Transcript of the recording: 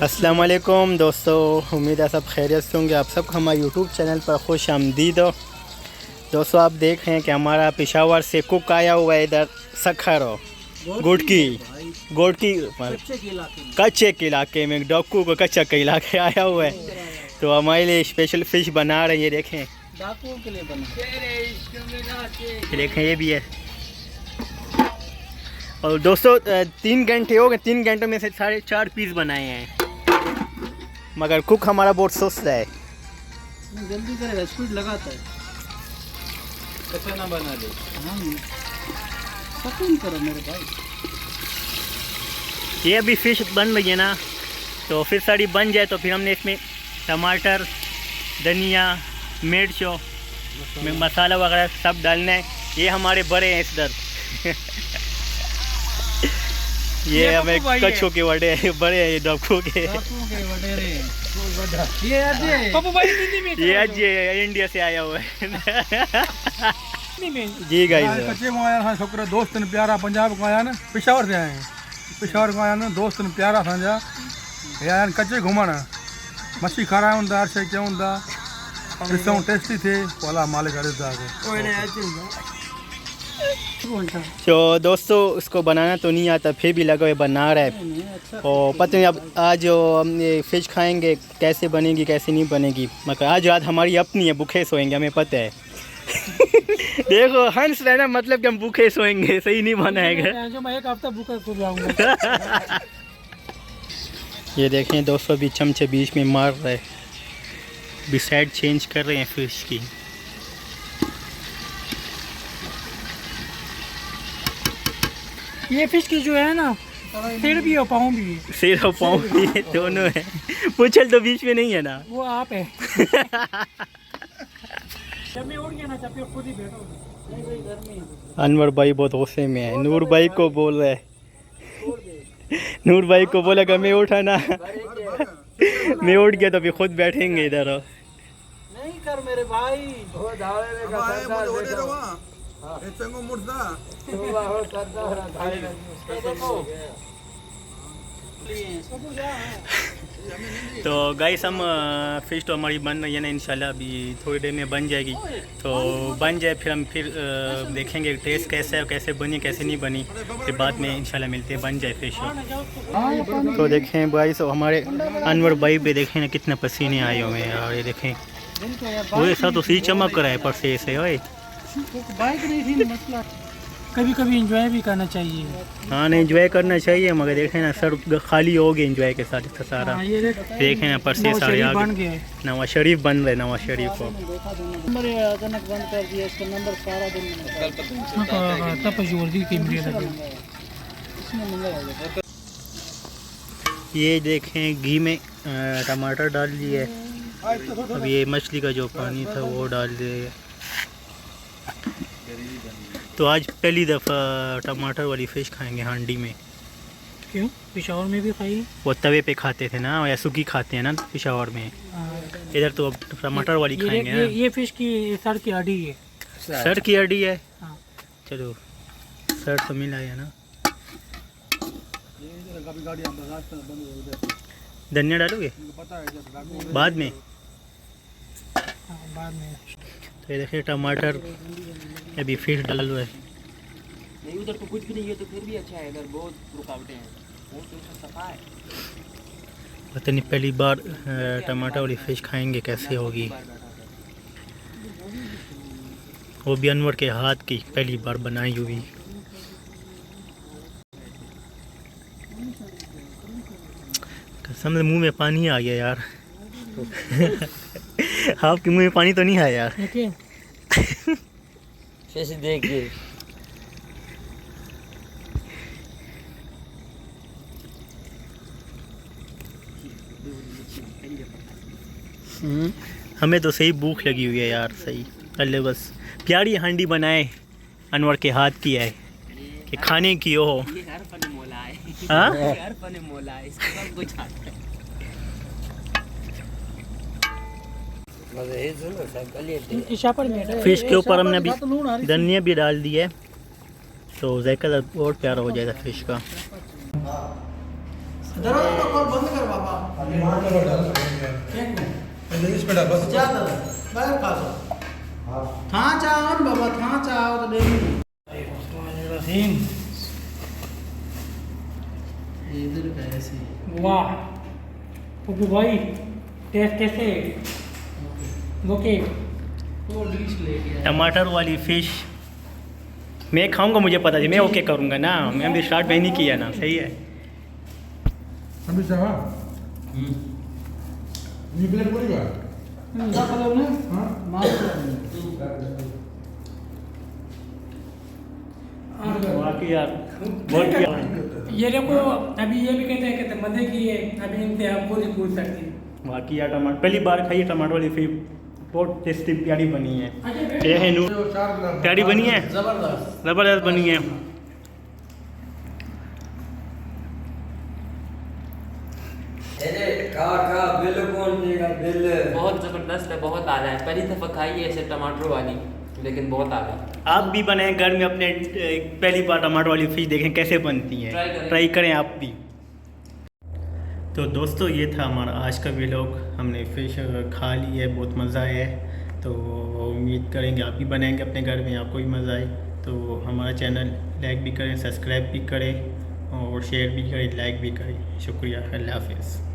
अस्सलाम वालेकुम दोस्तों, उम्मीद है सब खैरियत से होंगे। आप सबको हमारे यूट्यूब चैनल पर खुश आमदीद हो। दोस्तों, आप देख रहे हैं कि हमारा पेशावर से कुक आया हुआ है इधर सखर गुड़की कच्चे के इलाके में डक्कू को कच्चा के इलाके आया हुआ है, तो हमारे लिए स्पेशल फ़िश बना रहे हैं। ये देखें, डाकुओं के लिए बना। देखें ये भी है। और दोस्तों 3 घंटे हो गए, 3 घंटों में से 4.5 पीस बनाए हैं, मगर कुक हमारा बहुत सुस्त है। जल्दी करेगा, स्पीड लगाता है, कच्चा ना बना दे। सकून करो मेरे भाई। ये अभी फ़िश बन रही है ना, तो फिर सारी बन जाए तो फिर हमने इसमें टमाटर, धनिया, मिर्च और मसाला वगैरह सब डालना है। ये हमारे बड़े हैं इधर ये हमें कच्छों के बड़े हैं, बड़े हैं ये डब्बू के। ये आज ये इंडिया से आया हुआ है जी गाइस। कच्चे को आया छोकरा दोस्त ने प्यारा पंजाब को आया ना, पेशावर से आए हैं। पेशावर को आया ना दोस्त ने प्यारा समझा यार, कच्चे घुमाना मच्छी खारा होंदा, हर शे क्या होंदा, डिस्काउंट टेस्टी थे वाला मालिक करे था। तो दोस्तों, उसको बनाना तो नहीं आता, फिर भी लगा हुआ बना रहा है। और पता नहीं अब आज जो हम ये फ़िश खाएंगे कैसे बनेगी कैसे नहीं बनेगी, मगर आज रात हमारी अपनी है, भूखे सोएंगे, हमें पता है देखो हंस रहना मतलब कि हम भूखे सोएंगे, सही नहीं बनाएगा। जो मैं एक हफ्ता भूखा सो जाऊंगा। ये देखें दोस्तों, भी चमचे बीच में मार रहा है, भी साइड चेंज कर रहे हैं फ़िश की। ये फिश की जो है ना, सिर भी और पाँव भी है। सिर और पाँव भी है, दोनों है। पूछल तो बीच में नहीं है ना, वो आप है। जब मैं उठ गया ना, जब खुद ही बैठो। नहीं भाई, घर में अनवर भाई बहुत गुस्से में है, नूर भाई को बोल रहा है, नूर भाई को बोला कि मैं उठा ना मैं उठ गया तो फिर खुद बैठेंगे इधर। नहीं कर मेरे भाई। तो गाइस, हम फ़िश तो हमारी बन रही है ना, इंशाल्लाह अभी थोड़ी देर में बन जाएगी। तो बन जाए फिर हम देखेंगे टेस्ट कैसा है, कैसे बनी कैसे नहीं बनी, फिर बाद में इंशाल्लाह मिलते हैं, बन जाए फ़िश। तो देखें गाइस, हमारे अनवर भाई पे देखें ना कितने पसीने आए हुए हैं यार। ये देखें वो ऐसा तो सही चमक रहा है परसे से। ओए बाइक नहीं थी मसला। कभी कभी एंजॉय भी करना चाहिए। हाँ, नहीं एंजॉय करना चाहिए, मगर देखें ना सर खाली हो गए एंजॉय के साथ इतना सारा। देखें ना परसे सारे आ गए। नवाज शरीफ बन रहे, नवाज शरीफ को नंबर अचानक बंद कर दिया, इसका नंबर सारा दिन ये देखें घी में टमाटर डाल दिए, अब ये मछली का जो पानी था वो डाल दिए। तो आज पहली दफ़ा टमाटर वाली फ़िश खाएंगे हांडी में। क्यों? पेशावर में भी खाई। वो तवे पे खाते थे ना, या सूखी खाते हैं ना पेशावर में, इधर तो अब टमाटर वाली खाएंगे ना। ये फ़िश की सर की हड्डी है। सर की हड्डी है। हाँ। चलो सर तो मिला है ना। धनिया डालोगे बाद में? बाद में। तो ये देखिए टमाटर, अभी फिश डाल हुआ है। नहीं, उधर तो कुछ भी नहीं है तो फिर भी अच्छा है, इधर बहुत रुकावटें हैं, बहुत सफा है। पता नहीं पहली बार टमाटर वाली फ़िश खाएंगे कैसे होगी, वो भी अनवर के हाथ की पहली बार बनाई हुई। कसम से मुंह में पानी आ गया यार आपके मुंह में पानी तो नहीं आया यार? कैसे देखिए, हमें तो सही भूख लगी हुई है यार, सही। अल्ले बस प्यारी हांडी बनाए, अनवर के हाथ की है कि खाने की हो। ये हर फन मोला है। हाँ, हर फन मोला है, इसको सब कुछ आता है। फिश के ऊपर हमने अभी धनिया भी डाल दी है, तो जायका और प्यारा हो जाएगा फिश का। दरवाजा तो कॉल बंद कर बाबा इसमें डाल बस जा दादा बाहर खा सो था चाहो न बाबा था चाहो तो दे इधर कैसे वाह पप्पू भाई टेस्ट कैसे ओके वो डिश ले गया टमाटर वाली फ़िश मैं खाऊंगा, मुझे पता है, मैं ओके करूंगा ना, मैं अभी स्टार्ट में नहीं किया ना, सही है। अभी चाहा ये प्लेट बोलेगा क्या करो ना हाँ मार बाकी यार बहुत किया। ये देखो अभी ये भी कहते मजे की है, अभी इनसे आप खुद ही पूछ सकते हैं। बाकी यार टमाटर पहली बार खाई टमाटर वाली फ़िश, बहुत टेस्टी प्यारी बनी है। ये है नू प्यारी बनी है, जबरदस्त ज़बरदस्त बनी है। बहुत ज़बरदस्त है, बहुत आला है। पहली दफ़ा खाई है ऐसे टमाटर वाली, लेकिन बहुत आला है। आप भी बनाएं घर में अपने, पहली बार टमाटर वाली फ़िश देखें कैसे बनती है, ट्राई करें आप भी। तो दोस्तों ये था हमारा आज का व्लॉग, हमने फ़िश खा ली है, बहुत मज़ा आया है। तो उम्मीद करेंगे आप भी बनाएंगे अपने घर में, आपको भी मज़ा आए। तो हमारा चैनल लाइक भी करें, सब्सक्राइब भी करें और शेयर भी करें, लाइक भी करें। शुक्रिया, अल्लाह हाफ़िज़।